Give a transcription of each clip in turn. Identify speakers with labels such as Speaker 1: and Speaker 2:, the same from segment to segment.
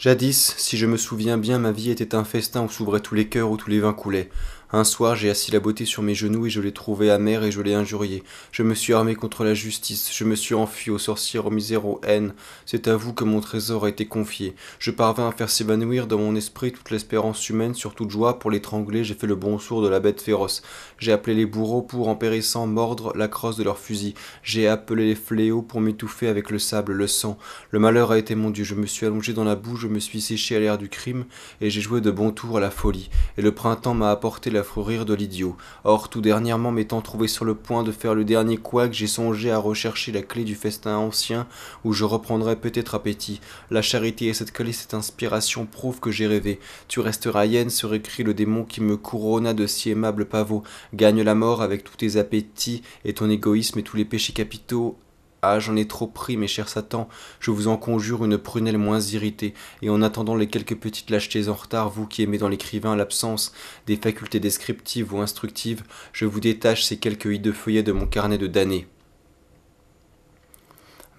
Speaker 1: Jadis, si je me souviens bien, ma vie était un festin où s'ouvraient tous les cœurs, où tous les vins coulaient. Un soir, j'ai assis la beauté sur mes genoux et je l'ai trouvée amère et je l'ai injuriée. Je me suis armé contre la justice, je me suis enfui aux sorcières, aux misères, aux haines. C'est à vous que mon trésor a été confié. Je parvins à faire s'évanouir dans mon esprit toute l'espérance humaine, sur toute joie. Pour l'étrangler, j'ai fait le bon sourd de la bête féroce. J'ai appelé les bourreaux pour, en périssant, mordre la crosse de leurs fusils. J'ai appelé les fléaux pour m'étouffer avec le sable, le sang. Le malheur a été mon Dieu. Je me suis allongé dans la boue, je me suis séché à l'air du crime, et j'ai joué de bons tours à la folie. Et le printemps m'a apporté l'affreux rire de l'idiot. Or, tout dernièrement, m'étant trouvé sur le point de faire le dernier couac, j'ai songé à rechercher la clé du festin ancien, où je reprendrai peut-être appétit. La charité et cette clé, cette inspiration prouvent que j'ai rêvé. Tu resteras hyène, se récrie le démon qui me couronna de si aimables pavots. Gagne la mort avec tous tes appétits et ton égoïsme et tous les péchés capitaux. Ah, j'en ai trop pris, mes chers Satans, je vous en conjure une prunelle moins irritée, et en attendant les quelques petites lâchetés en retard, vous qui aimez dans l'écrivain l'absence des facultés descriptives ou instructives, je vous détache ces quelques hideux feuillets de mon carnet de damnés.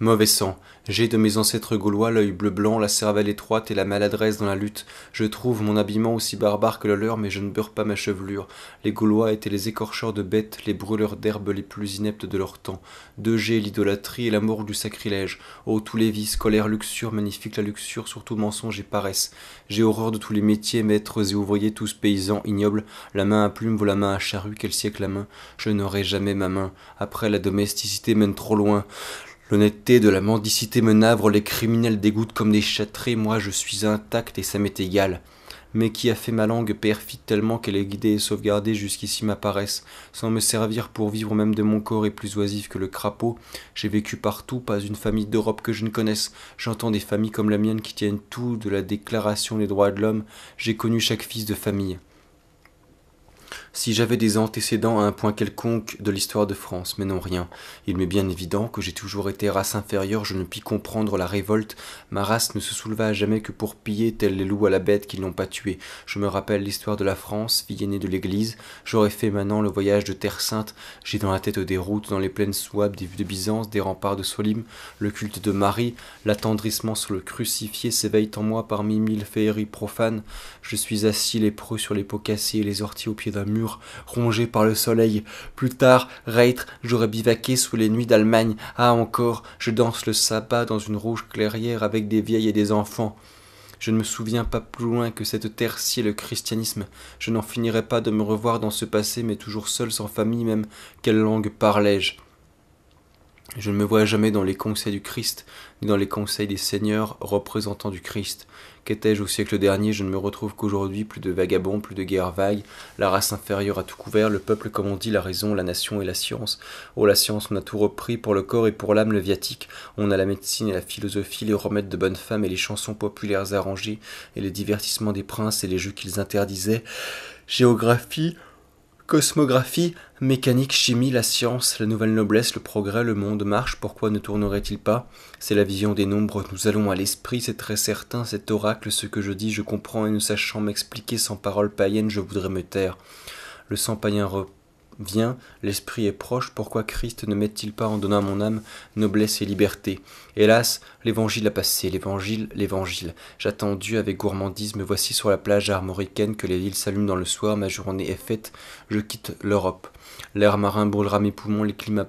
Speaker 1: Mauvais sang, j'ai de mes ancêtres gaulois l'œil bleu-blanc, la cervelle étroite et la maladresse dans la lutte. Je trouve mon habillement aussi barbare que le leur, mais je ne beurre pas ma chevelure. Les Gaulois étaient les écorcheurs de bêtes, les brûleurs d'herbes les plus ineptes de leur temps. 2G, l'idolâtrie et l'amour du sacrilège. Oh, tous les vices, colère, luxure, magnifique la luxure, surtout mensonge et paresse. J'ai horreur de tous les métiers, maîtres et ouvriers, tous paysans, ignobles. La main à plume vaut la main à charrue, quel siècle la main? Je n'aurai jamais ma main. Après, la domesticité mène trop loin. L'honnêteté de la mendicité me navre, les criminels dégoûtent comme des châtrés, moi je suis intact et ça m'est égal. Mais qui a fait ma langue perfide tellement qu'elle est guidée et sauvegardée jusqu'ici ma paresse, sans me servir pour vivre même de mon corps est plus oisif que le crapaud. J'ai vécu partout, pas une famille d'Europe que je ne connaisse. J'entends des familles comme la mienne qui tiennent tout de la déclaration des droits de l'homme. J'ai connu chaque fils de famille. Si j'avais des antécédents à un point quelconque de l'histoire de France, mais non rien. Il m'est bien évident que j'ai toujours été race inférieure, je ne puis comprendre la révolte. Ma race ne se souleva à jamais que pour piller, tels les loups à la bête qui n'ont pas tué. Je me rappelle l'histoire de la France, fille aînée de l'Église. J'aurais fait maintenant le voyage de Terre Sainte. J'ai dans la tête des routes, dans les plaines souables, des vues de Byzance, des remparts de Solim, le culte de Marie, l'attendrissement sur le crucifié s'éveille en moi parmi mille féeries profanes. Je suis assis lépreux sur les pots cassés et les orties au pied d'un mur, rongé par le soleil. Plus tard, Reitre, j'aurais bivaqué sous les nuits d'Allemagne. Ah, encore, je danse le sabbat dans une rouge clairière avec des vieilles et des enfants. Je ne me souviens pas plus loin que cette terre-ci est le christianisme. Je n'en finirai pas de me revoir dans ce passé, mais toujours seul, sans famille même. Quelle langue parlais-je? Je ne me vois jamais dans les conseils du Christ, ni dans les conseils des seigneurs représentants du Christ. Qu'étais-je au siècle dernier? Je ne me retrouve qu'aujourd'hui, plus de vagabonds, plus de guerres vagues, la race inférieure a tout couvert, le peuple comme on dit, la raison, la nation et la science. Oh, la science, on a tout repris, pour le corps et pour l'âme le viatique. On a la médecine et la philosophie, les remèdes de bonnes femmes et les chansons populaires arrangées, et les divertissements des princes et les jeux qu'ils interdisaient. Géographie, cosmographie, mécanique, chimie, la science, la nouvelle noblesse, le progrès, le monde marche, pourquoi ne tournerait-il pas? C'est la vision des nombres, nous allons à l'esprit, c'est très certain, cet oracle, ce que je dis, je comprends, et ne sachant m'expliquer sans paroles païennes, je voudrais me taire. Le sang païen revient, l'esprit est proche, pourquoi Christ ne met-il pas en donnant à mon âme noblesse et liberté? Hélas, l'évangile a passé, l'évangile, l'évangile. J'attends Dieu avec gourmandise, me voici sur la plage armoricaine que les villes s'allument dans le soir, ma journée est faite, je quitte l'Europe. L'air marin brûlera mes poumons, les climats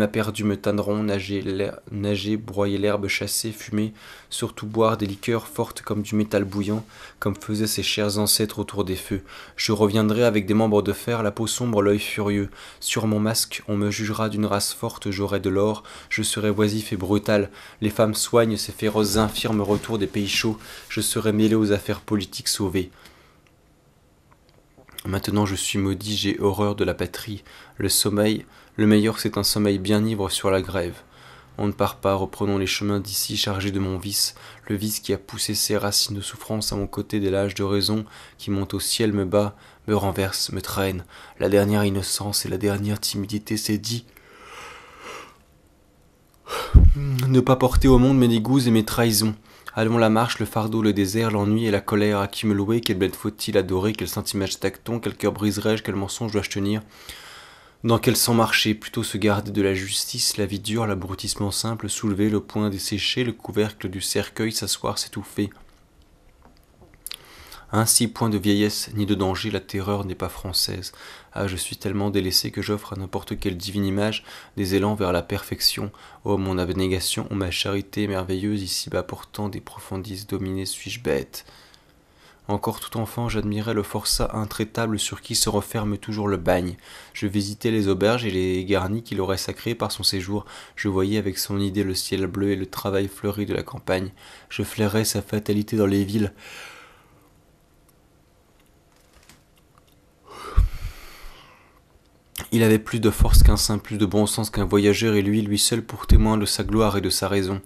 Speaker 1: perdus me tanneront, nager, broyer l'herbe, chasser, fumer, surtout boire des liqueurs fortes comme du métal bouillant, comme faisaient ces chers ancêtres autour des feux. Je reviendrai avec des membres de fer, la peau sombre, l'œil furieux. Sur mon masque, on me jugera d'une race forte, j'aurai de l'or, je serai oisif et brutal. Les femmes soignent ces féroces infirmes retours des pays chauds, je serai mêlé aux affaires politiques sauvées. Maintenant je suis maudit, j'ai horreur de la patrie. Le sommeil, le meilleur c'est un sommeil bien ivre sur la grève. On ne part pas, reprenons les chemins d'ici chargés de mon vice, le vice qui a poussé ses racines de souffrance à mon côté dès l'âge de raison, qui monte au ciel, me bat, me renverse, me traîne. La dernière innocence et la dernière timidité s'est dit. Ne pas porter au monde mes dégoûts et mes trahisons. Allons la marche, le fardeau, le désert, l'ennui et la colère, à qui me louer, quelle bête faut-il adorer, quel sentiment tacton, quel cœur briserai-je, quel mensonge dois-je tenir? Dans quel sang marcher, plutôt se garder de la justice, la vie dure, l'abrutissement simple, soulever le poing desséché, le couvercle du cercueil, s'asseoir, s'étouffer. Ainsi, point de vieillesse ni de danger, la terreur n'est pas française. Ah, je suis tellement délaissé que j'offre à n'importe quelle divine image des élans vers la perfection. Oh, mon abnégation, oh, ma charité merveilleuse, ici-bas pourtant des profondises dominées, suis-je bête? Encore tout enfant, j'admirais le forçat intraitable sur qui se referme toujours le bagne. Je visitais les auberges et les garnis qu'il aurait sacrés par son séjour. Je voyais avec son idée le ciel bleu et le travail fleuri de la campagne. Je flairais sa fatalité dans les villes. Il avait plus de force qu'un saint, plus de bon sens qu'un voyageur, et lui seul pour témoin de sa gloire et de sa raison.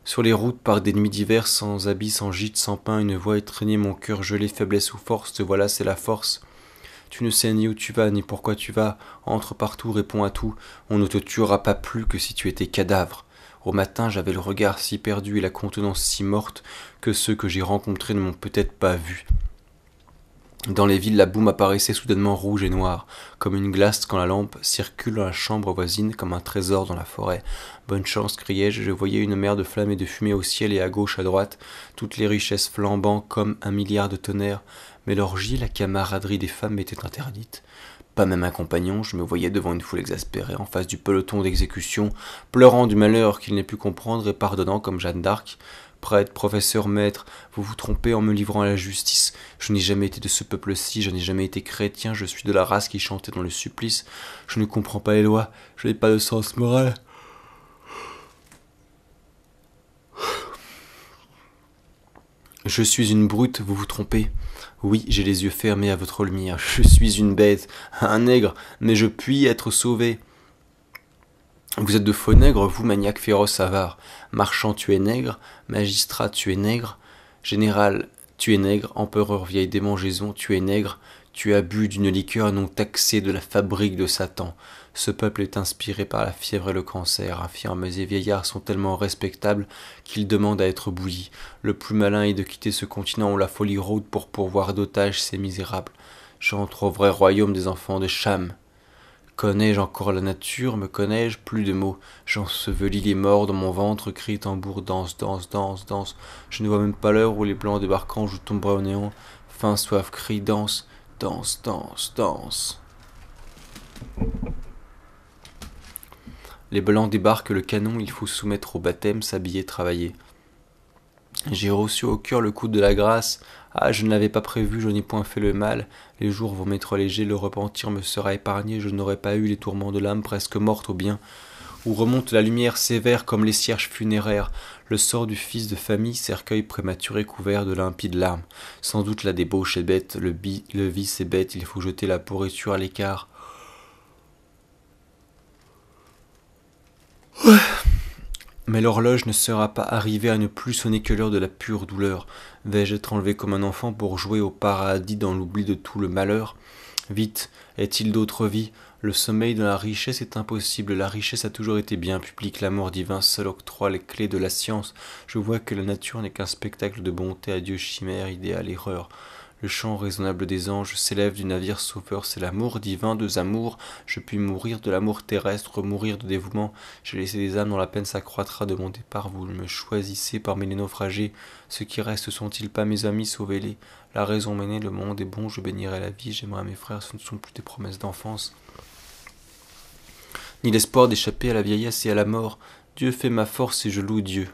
Speaker 1: Sur les routes, par des nuits d'hiver, sans habit, sans gîte, sans pain, une voix étreignait mon cœur gelé, faiblesse ou force, te voilà, c'est la force. Tu ne sais ni où tu vas, ni pourquoi tu vas, entre partout, réponds à tout, on ne te tuera pas plus que si tu étais cadavre. Au matin, j'avais le regard si perdu et la contenance si morte que ceux que j'ai rencontrés ne m'ont peut-être pas vu. Dans les villes, la boue m'apparaissait soudainement rouge et noire, comme une glace quand la lampe circule dans la chambre voisine, comme un trésor dans la forêt. Bonne chance, criai-je, je voyais une mer de flammes et de fumée au ciel et à gauche, à droite, toutes les richesses flambant comme un milliard de tonnerres. Mais l'orgie, la camaraderie des femmes m'étaient interdites. Pas même un compagnon, je me voyais devant une foule exaspérée, en face du peloton d'exécution, pleurant du malheur qu'il n'ait pu comprendre et pardonnant comme Jeanne d'Arc. Prêtre, professeur, maître, vous vous trompez en me livrant à la justice. Je n'ai jamais été de ce peuple-ci, je n'ai jamais été chrétien, je suis de la race qui chantait dans le supplice. Je ne comprends pas les lois, je n'ai pas de sens moral. Je suis une brute, vous vous trompez. Oui, j'ai les yeux fermés à votre lumière. Je suis une bête, un nègre, mais je puis être sauvé. Vous êtes de faux nègres, vous, maniaque féroce avare. Marchand, tu es nègre. Magistrat, tu es nègre. Général, tu es nègre. Empereur, vieille démangeaison, tu es nègre. Tu as bu d'une liqueur non taxée de la fabrique de Satan. Ce peuple est inspiré par la fièvre et le cancer. Infirmes et vieillards sont tellement respectables qu'ils demandent à être bouillis. Le plus malin est de quitter ce continent où la folie rôde pour pourvoir d'otages ces misérables. J'entre au vrai royaume des enfants de Cham. Connais-je encore la nature, me connais-je plus de mots. J'ensevelis les morts dans mon ventre, crie tambour, danse, danse, danse, danse. Je ne vois même pas l'heure où les blancs débarquant, je tomberai au néant. Faim, soif, crie, danse, danse, danse, danse. Les blancs débarquent le canon, il faut soumettre au baptême, s'habiller, travailler. J'ai reçu au cœur le coup de la grâce. Ah, je ne l'avais pas prévu, je n'ai point fait le mal. Les jours vont m'être légers, le repentir me sera épargné, je n'aurai pas eu les tourments de l'âme presque morte au bien. Où remonte la lumière sévère comme les cierges funéraires, le sort du fils de famille, cercueil prématuré couvert de limpides larmes. Sans doute la débauche est bête, le vice est bête, il faut jeter la pourriture à l'écart. Mais l'horloge ne sera pas arrivée à ne plus sonner que l'heure de la pure douleur. Vais-je être enlevé comme un enfant pour jouer au paradis dans l'oubli de tout le malheur? Vite, est-il d'autre vie? Le sommeil dans la richesse est impossible. La richesse a toujours été bien publique. L'amour divin seul octroie les clés de la science. Je vois que la nature n'est qu'un spectacle de bonté, adieu chimère, idéal, erreur. Le chant raisonnable des anges s'élève du navire sauveur, c'est l'amour divin, deux amours. Je puis mourir de l'amour terrestre, mourir de dévouement. J'ai laissé des âmes dont la peine s'accroîtra de mon départ. Vous me choisissez parmi les naufragés. Ceux qui restent sont-ils pas mes amis? Sauvez-les. La raison m'est née, le monde est bon, je bénirai la vie, j'aimerai mes frères, ce ne sont plus des promesses d'enfance, ni l'espoir d'échapper à la vieillesse et à la mort. Dieu fait ma force et je loue Dieu.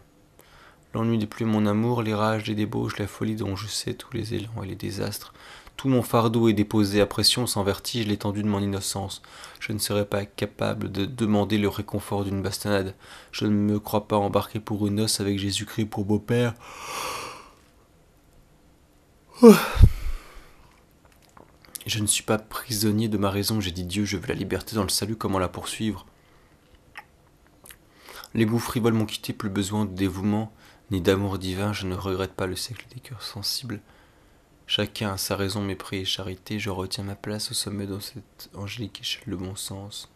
Speaker 1: L'ennui n'est plus mon amour, les rages, les débauches, la folie dont je sais tous les élans et les désastres. Tout mon fardeau est déposé à pression sans vertige l'étendue de mon innocence. Je ne serais pas capable de demander le réconfort d'une bastonnade. Je ne me crois pas embarqué pour une noce avec Jésus-Christ pour beau-père. Je ne suis pas prisonnier de ma raison, j'ai dit Dieu, je veux la liberté dans le salut, comment la poursuivre? Les goûts frivoles m'ont quitté, plus besoin de dévouement, ni d'amour divin, je ne regrette pas le siècle des cœurs sensibles. Chacun a sa raison, mépris et charité, je retiens ma place au sommet de cette angélique échelle de bon sens.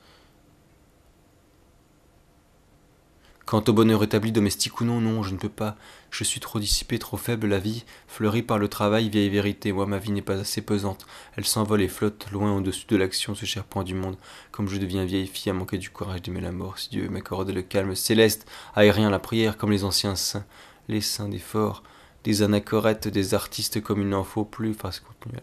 Speaker 1: Quant au bonheur établi, domestique ou non, non, je ne peux pas. Je suis trop dissipé, trop faible, la vie, fleurie par le travail, vieille vérité. Moi, ma vie n'est pas assez pesante. Elle s'envole et flotte, loin au-dessus de l'action, ce cher point du monde. Comme je deviens vieille fille à manquer du courage d'aimer la mort, si Dieu m'accorde le calme céleste, aérien la prière, comme les anciens saints. Les saints des forts, des anachorètes, des artistes comme il n'en faut plus, face continuelle.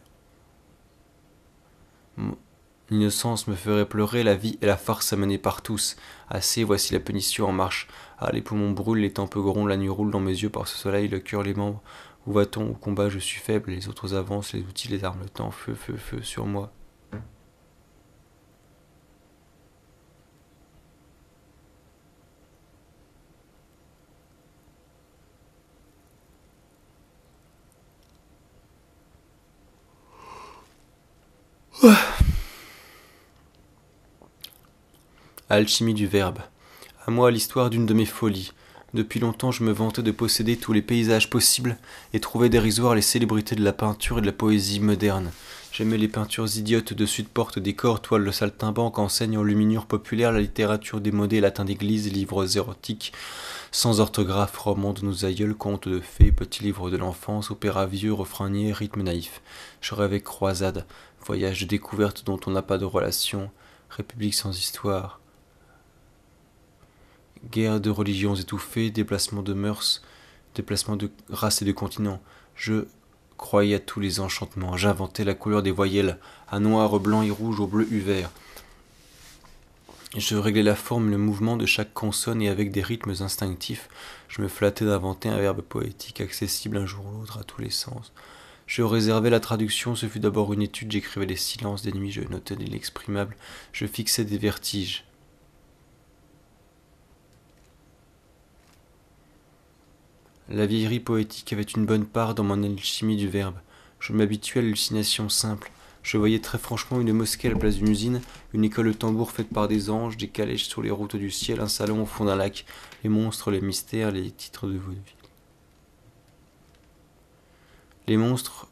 Speaker 1: L'innocence me ferait pleurer, la vie et la farce amenée par tous. Assez, voici la punition en marche. Ah, les poumons brûlent, les tempes grondent, la nuit roule dans mes yeux par ce soleil, le cœur, les membres. Où va-t-on? Au combat, je suis faible, les autres avancent, les outils, les armes, le temps, feu, feu, feu sur moi. Alchimie du verbe. À moi l'histoire d'une de mes folies. Depuis longtemps je me vantais de posséder tous les paysages possibles et trouvais dérisoires les célébrités de la peinture et de la poésie moderne. J'aimais les peintures idiotes dessus de porte, décors, toiles de saltimbanque, enseignes enluminures populaires, la littérature démodée, latin d'église, livres érotiques, sans orthographe, romans de nos aïeuls, contes de fées, petits livres de l'enfance, opéras vieux, refrains niais, rythmes naïfs. Je rêvais croisade, voyage de découverte dont on n'a pas de relation, république sans histoire. Guerre de religions étouffées, déplacement de mœurs, déplacement de races et de continents. Je croyais à tous les enchantements. J'inventais la couleur des voyelles, à noir, blanc et rouge, au bleu et vert. Je réglais la forme, le mouvement de chaque consonne et avec des rythmes instinctifs, je me flattais d'inventer un verbe poétique accessible un jour ou l'autre à tous les sens. Je réservais la traduction, ce fut d'abord une étude, j'écrivais des silences des nuits, je notais l'inexprimable, je fixais des vertiges. La vieillerie poétique avait une bonne part dans mon alchimie du verbe. Je m'habituais à l'hallucination simple. Je voyais très franchement une mosquée à la place d'une usine, une école de tambour faite par des anges, des calèches sur les routes du ciel, un salon au fond d'un lac, les monstres, les mystères, les titres de vaudeville. Les monstres,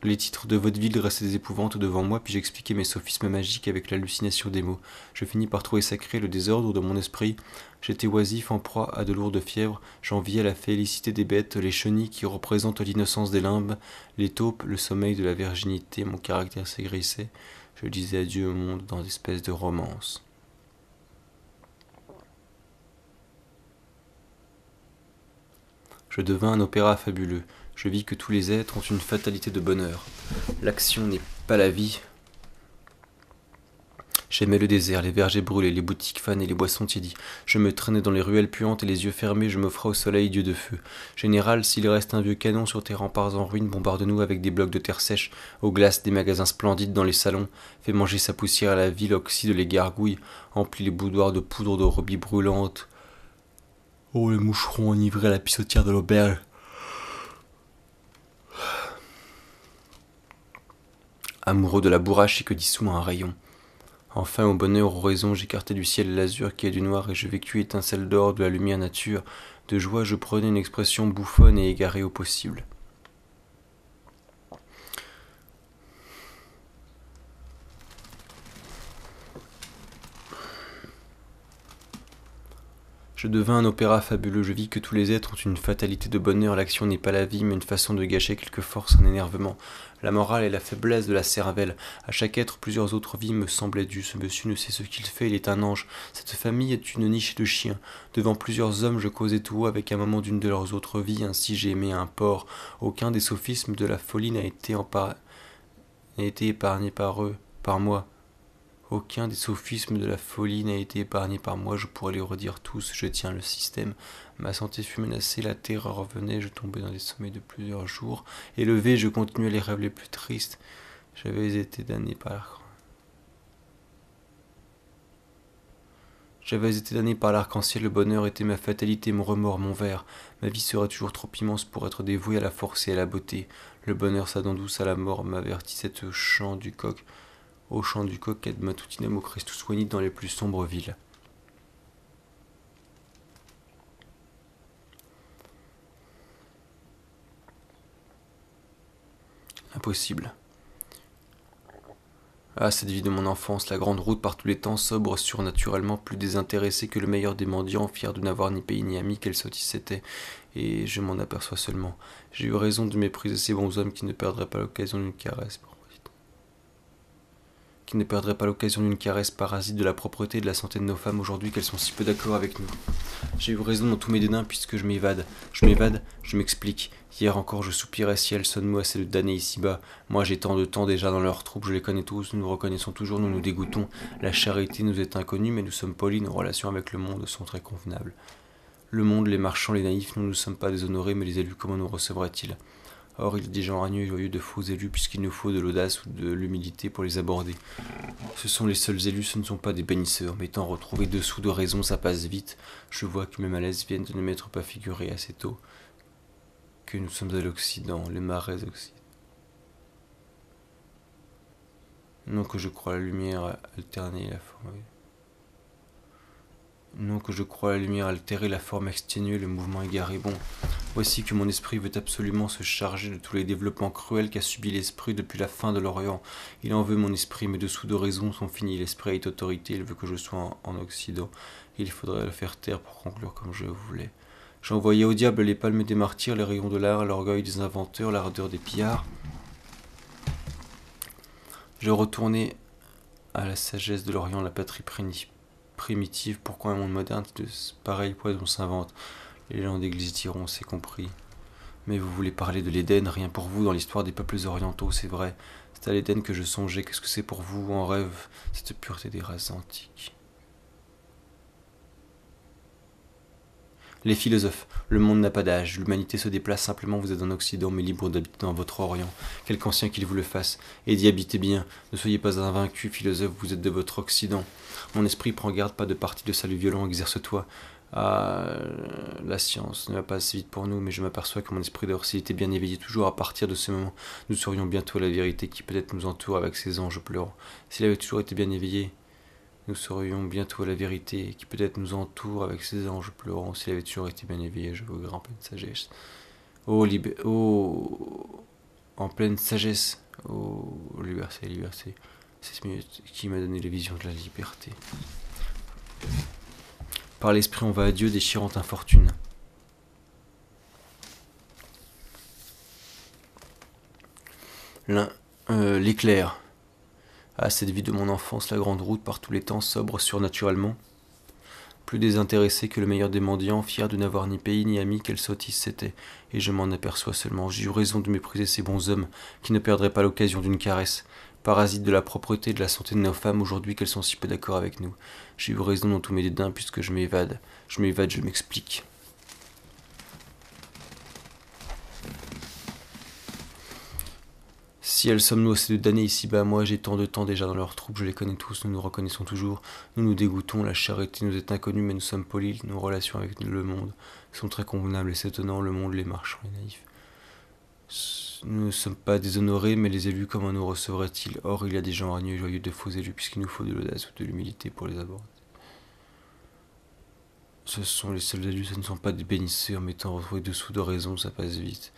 Speaker 1: les titres de vaudeville restaient des épouvantes devant moi, puis j'expliquais mes sophismes magiques avec l'hallucination des mots. Je finis par trouver sacré le désordre de mon esprit. J'étais oisif, en proie à de lourdes fièvres. J'enviais la félicité des bêtes, les chenilles qui représentent l'innocence des limbes, les taupes, le sommeil de la virginité. Mon caractère s'aigrissait. Je disais adieu au monde dans d'espèces de romance. Je devins un opéra fabuleux. Je vis que tous les êtres ont une fatalité de bonheur. L'action n'est pas la vie. J'aimais le désert, les vergers brûlés, les boutiques fanées, les boissons tiédies. Je me traînais dans les ruelles puantes et les yeux fermés, je m'offrais au soleil, dieu de feu. Général, s'il reste un vieux canon sur tes remparts en ruine, bombarde-nous avec des blocs de terre sèche, aux glaces des magasins splendides dans les salons, fais manger sa poussière à la ville, oxyde les gargouilles, emplit les boudoirs de poudre de rubis brûlantes. Oh, les moucherons enivrés à la pissotière de l'auberge. Amoureux de la bourrache et que dissout un rayon. Enfin, au bonheur, aux raisons, j'écartai du ciel l'azur qui est du noir et je vécus étincelle d'or de la lumière nature. De joie, je prenais une expression bouffonne et égarée au possible. Je devins un opéra fabuleux, je vis que tous les êtres ont une fatalité de bonheur, l'action n'est pas la vie, mais une façon de gâcher quelque force, un énervement. La morale est la faiblesse de la cervelle. À chaque être, plusieurs autres vies me semblaient dues. Ce monsieur ne sait ce qu'il fait, il est un ange. Cette famille est une niche de chiens. Devant plusieurs hommes, je causais tout haut avec un moment d'une de leurs autres vies, ainsi j'ai aimé un porc. Aucun des sophismes de la folie n'a été épargné par eux, par moi. Aucun des sophismes de la folie n'a été épargné par moi, je pourrais les redire tous, je tiens le système. Ma santé fut menacée, la terreur revenait, je tombais dans des sommeils de plusieurs jours. Élevé, je continuais les rêves les plus tristes. J'avais été damné par l'arc-en-ciel, le bonheur était ma fatalité, mon remords, mon verre. Ma vie serait toujours trop immense pour être dévouée à la force et à la beauté. Le bonheur s'attend douce à la mort, m'avertissait au chant du coq. Au chant du coq, ad matutinam au Christus soigné dans les plus sombres villes. Impossible. Ah, cette vie de mon enfance, la grande route par tous les temps, sobre, surnaturellement, plus désintéressée que le meilleur des mendiants, fier de n'avoir ni pays ni ami, quelle sottise c'était, et je m'en aperçois seulement. J'ai eu raison de mépriser ces bons hommes qui ne perdraient pas l'occasion d'une caresse. Qui ne perdraient pas l'occasion d'une caresse, parasite de la propreté et de la santé de nos femmes aujourd'hui qu'elles sont si peu d'accord avec nous. J'ai eu raison dans tous mes dédains puisque je m'évade. Je m'explique. Hier encore je soupirais, ciel, sonne-moi, c'est le damné ici-bas. Moi j'ai tant de temps déjà dans leurs troupes, je les connais tous, nous nous reconnaissons toujours, nous nous dégoûtons. La charité nous est inconnue, mais nous sommes polis, nos relations avec le monde sont très convenables. Le monde, les marchands, les naïfs, nous ne sommes pas déshonorés, mais les élus, comment nous recevraient-ils? Or, il est des gens ragneux et joyeux de faux élus, puisqu'il nous faut de l'audace ou de l'humilité pour les aborder. Ce sont les seuls élus, ce ne sont pas des bénisseurs. M'étant retrouvé dessous de raison, ça passe vite. Je vois que mes malaises viennent de ne m'être pas figuré assez tôt que nous sommes à l'Occident, les marais occidentaux. Non que je crois la lumière alterner la forme. Non que je crois la lumière altérer la forme exténuée, le mouvement égaré. Bon, voici que mon esprit veut absolument se charger de tous les développements cruels qu'a subi l'esprit depuis la fin de l'Orient. Il en veut mon esprit, mais dessous de raison sont finis. L'esprit est autorité, il veut que je sois en Occident. Il faudrait le faire taire pour conclure comme je voulais. J'envoyais au diable les palmes des martyrs, les rayons de l'art, l'orgueil des inventeurs, l'ardeur des pillards. Je retournais à la sagesse de l'Orient, la patrie primitive. Pourquoi un monde moderne de pareil poison s'invente? Les gens d'église diront, c'est compris. Mais vous voulez parler de l'Éden, rien pour vous, dans l'histoire des peuples orientaux, c'est vrai. C'est à l'Éden que je songeais, qu'est-ce que c'est pour vous, en rêve, cette pureté des races antiques? Les philosophes, le monde n'a pas d'âge, l'humanité se déplace simplement, vous êtes en Occident, mais libre d'habiter dans votre Orient. Quelque ancien qu'il vous le fasse, et d'y habiter bien. Ne soyez pas invaincu, philosophe, vous êtes de votre Occident. Mon esprit prend garde, pas de parti de salut violent, exerce-toi. Ah, la science ne va pas assez vite pour nous, mais je m'aperçois que mon esprit dehors, s'il était bien éveillé toujours à partir de ce moment, nous saurions bientôt la vérité qui peut-être nous entoure avec ses anges pleurants. S'il avait toujours été bien éveillé, nous saurions bientôt la vérité qui peut-être nous entoure avec ses anges pleurants. S'il avait toujours été bien éveillé, je veux en pleine sagesse. En pleine sagesse. Oh, liberté. C'est ce qui m'a donné la vision de la liberté. Par l'esprit on va à Dieu, déchirant infortune. L'éclair. Ah, cette vie de mon enfance, la grande route par tous les temps, sobre surnaturellement. Plus désintéressé que le meilleur des mendiants, fier de n'avoir ni pays ni amis, quelle sottise c'était. Et je m'en aperçois seulement. J'ai eu raison de mépriser ces bons hommes qui ne perdraient pas l'occasion d'une caresse. Parasites de la propreté et de la santé de nos femmes aujourd'hui qu'elles sont si peu d'accord avec nous. J'ai eu raison dans tous mes dédains puisque je m'évade. Je m'explique. Si elles sommes-nous assez de damnés ici-bas, moi j'ai tant de temps déjà dans leurs troupes, je les connais tous, nous nous reconnaissons toujours, nous nous dégoûtons, la charité nous est inconnue, mais nous sommes polis, nos relations avec le monde sont très convenables et s'étonnant, le monde, les marchands, les naïfs. Nous ne sommes pas déshonorés, mais les élus, comment nous recevraient-ils? Or, il y a des gens ragneux et joyeux de faux élus, puisqu'il nous faut de l'audace ou de l'humilité pour les aborder. Ce sont les seuls élus, ce ne sont pas des bénisseurs, m'étant retrouvés dessous de raison, ça passe vite.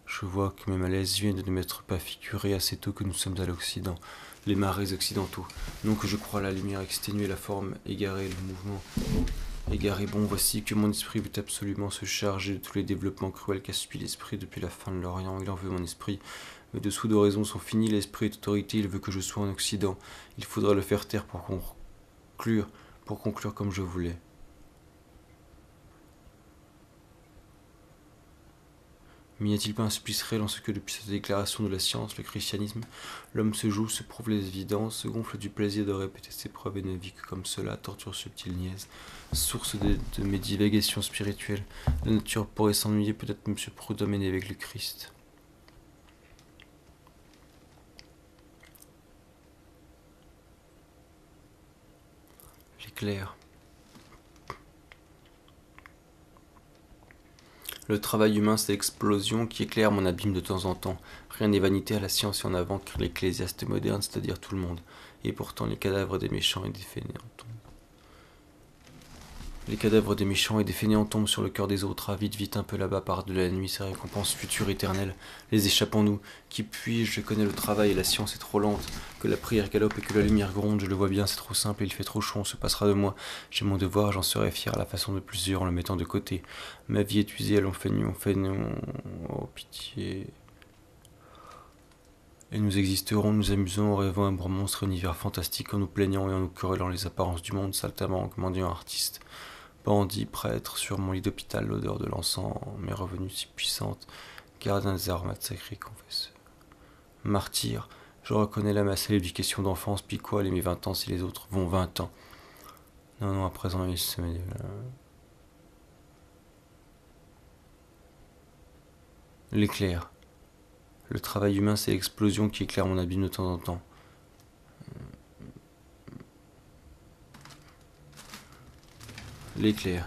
Speaker 1: Je vois que mes malaises viennent de ne m'être pas figuré assez tôt que nous sommes à l'Occident, les marais occidentaux. Non que je crois la lumière exténuer, la forme égarée, le mouvement égaré. Bon, voici que mon esprit veut absolument se charger de tous les développements cruels qu'a subi l'esprit depuis la fin de l'Orient. Il en veut mon esprit. Mais dessous de raison sont finis, l'esprit est autorité, il veut que je sois en Occident. Il faudra le faire taire pour conclure comme je voulais. Mais n'y a-t-il pas un supplice réel en ce que, depuis cette déclaration de la science, le christianisme, l'homme se joue, se prouve les évidences, se gonfle du plaisir de répéter ses preuves et ne vit que comme cela, torture subtile, niaise, source de mes divagations spirituelles. La nature pourrait s'ennuyer, peut-être M. Prudhomme est né avec le Christ. L'éclair. Le travail humain, c'est l'explosion qui éclaire mon abîme de temps en temps. Rien n'est vanité à la science et en avant que l'ecclésiaste moderne, c'est-à-dire tout le monde. Et pourtant les cadavres des méchants et des fainéants tombent. Les cadavres des méchants et des fainéants tombent sur le cœur des autres. Ah, vite, vite, un peu là-bas, par de la nuit, ces récompenses futures éternelles. Les échappons-nous. Qui puis-je? Je connais le travail et la science est trop lente. Que la prière galope et que la lumière gronde, je le vois bien, c'est trop simple et il fait trop chaud, on se passera de moi. J'ai mon devoir, j'en serai fier à la façon de plusieurs en le mettant de côté. Ma vie est usée, allons feignons, feignons. Oh, pitié. Et nous existerons, nous amusons, en rêvant un bon monstre univers fantastique, en nous plaignant et en nous querellant les apparences du monde, saltamment, mendiant artiste. Bandit, prêtre, sur mon lit d'hôpital, l'odeur de l'encens, mes revenus si puissantes, gardien des aromates sacrés, confesseur. Martyr, je reconnais la masse et l'éducation d'enfance, puis quoi, les mes 20 ans si les autres vont 20 ans. Non, non, à présent, il se met... L'éclair. Le travail humain, c'est l'explosion qui éclaire mon abîme de temps en temps. L'éclair.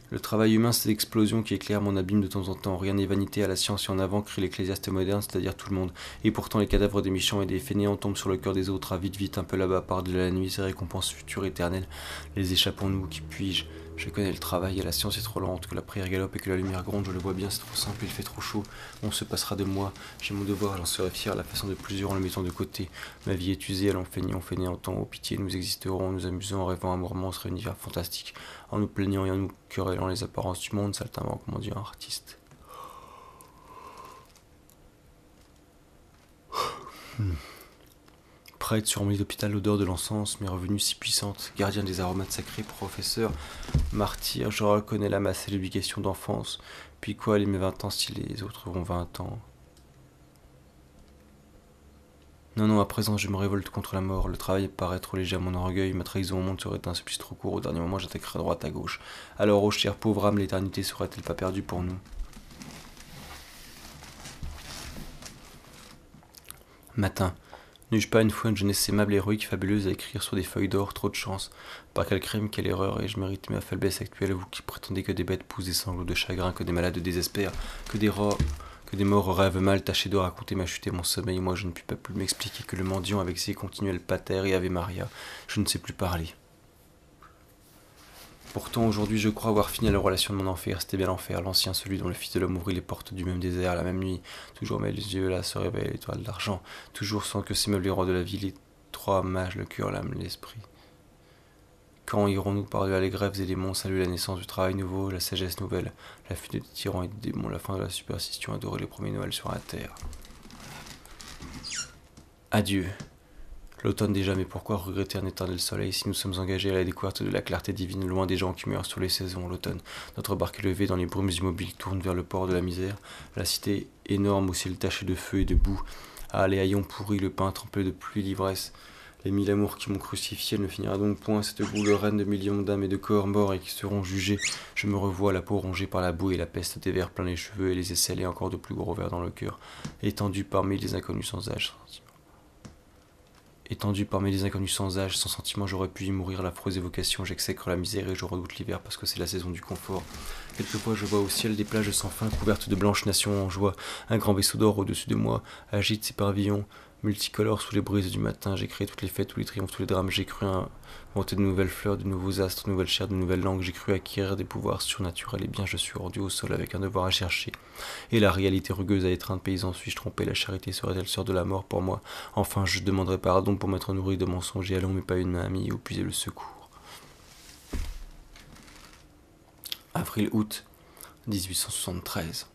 Speaker 1: Le travail humain, c'est l'explosion qui éclaire mon abîme de temps en temps. Rien n'est vanité à la science et en avant, crie l'ecclésiaste moderne, c'est-à-dire tout le monde. Et pourtant, les cadavres des méchants et des fainéants tombent sur le cœur des autres. Ah, vite, vite, un peu là-bas, par de la nuit, ces récompenses futures éternelles. Les échappons-nous, qui puis-je? Je connais le travail et la science est trop lente, que la prière galope et que la lumière gronde, je le vois bien, c'est trop simple, il fait trop chaud, on se passera de moi, j'ai mon devoir, j'en serai fier à la façon de plusieurs en le mettant de côté. Ma vie est usée, allons fainéantons, ô pitié, nous existerons, nous amusons en rêvant un amour monstre, univers fantastique, en nous plaignant et en nous querellant les apparences du monde, saltamment, comment dire, artiste. Prêtre sur mon lit d'hôpital, l'odeur de l'encens, mes revenus si puissantes, gardien des aromates sacrés, professeur, martyr, je reconnais la masse et l'éducation d'enfance, puis quoi, les mes 20 ans si les autres auront 20 ans. Non, non, à présent je me révolte contre la mort, le travail paraît trop léger à mon orgueil, ma trahison au monde serait un supplice trop court, au dernier moment j'attaquerai à droite à gauche. Alors, ô chère pauvre âme, l'éternité serait-elle pas perdue pour nous? Matin. N'eus-je pas une fois une jeunesse aimable, héroïque, fabuleuse à écrire sur des feuilles d'or, trop de chance. Par quel crime, quelle erreur, ai-je mérité ma faiblesse actuelle, vous qui prétendez que des bêtes poussent des sanglots de chagrin, que des malades désespèrent, que des morts rêvent mal, tâchez de raconter ma chute et mon sommeil, moi je ne puis pas plus m'expliquer que le mendiant avec ses continuels pater et Ave Maria, je ne sais plus parler. Pourtant, aujourd'hui, je crois avoir fini la relation de mon enfer. C'était bien l'enfer, l'ancien, celui dont le Fils de l'homme ouvrit les portes du même désert la même nuit. Toujours mes yeux là se réveillent l'étoile d'argent. Toujours sans que s'émeuvent les rois de la ville, les trois mages, le cœur, l'âme, l'esprit. Quand irons-nous par-delà les grèves et les monts, saluer la naissance du travail nouveau, la sagesse nouvelle, la fuite des tyrans et des démons, la fin de la superstition, adorer les premiers Noëls sur la terre. Adieu. L'automne déjà, mais pourquoi regretter un éternel soleil si nous sommes engagés à la découverte de la clarté divine, loin des gens qui meurent sur les saisons, l'automne? Notre barque élevée dans les brumes immobiles tourne vers le port de la misère, la cité énorme au ciel taché de feu et de boue. Ah, les haillons pourris, le pain trempé de pluie et d'ivresse. Les 1000 amours qui m'ont crucifié, elle ne finira donc point, cette boule reine de millions d'âmes et de corps morts et qui seront jugés. Je me revois, la peau rongée par la boue et la peste des vers plein les cheveux et les aisselles et encore de plus gros vers dans le cœur, étendu parmi les inconnus sans âge. Étendu parmi les inconnus sans âge, sans sentiment, j'aurais pu y mourir l'affreuse évocation, j'exècre la misère et je redoute l'hiver parce que c'est la saison du confort. Quelquefois je vois au ciel des plages sans fin couvertes de blanches nations en joie, un grand vaisseau d'or au-dessus de moi agite ses pavillons multicolores sous les brises du matin, j'ai créé toutes les fêtes, tous les triomphes, tous les drames, j'ai cru inventer de nouvelles fleurs, de nouveaux astres, de nouvelles chairs, de nouvelles langues, j'ai cru acquérir des pouvoirs surnaturels, et bien je suis rendu au sol avec un devoir à chercher. Et la réalité rugueuse à étreindre, paysan suis-je trompé, la charité serait-elle sœur de la mort pour moi? Enfin, je demanderai pardon pour m'être nourri de mensonges et allons, mais pas une main amie, ou puiser le secours. Avril-août 1873.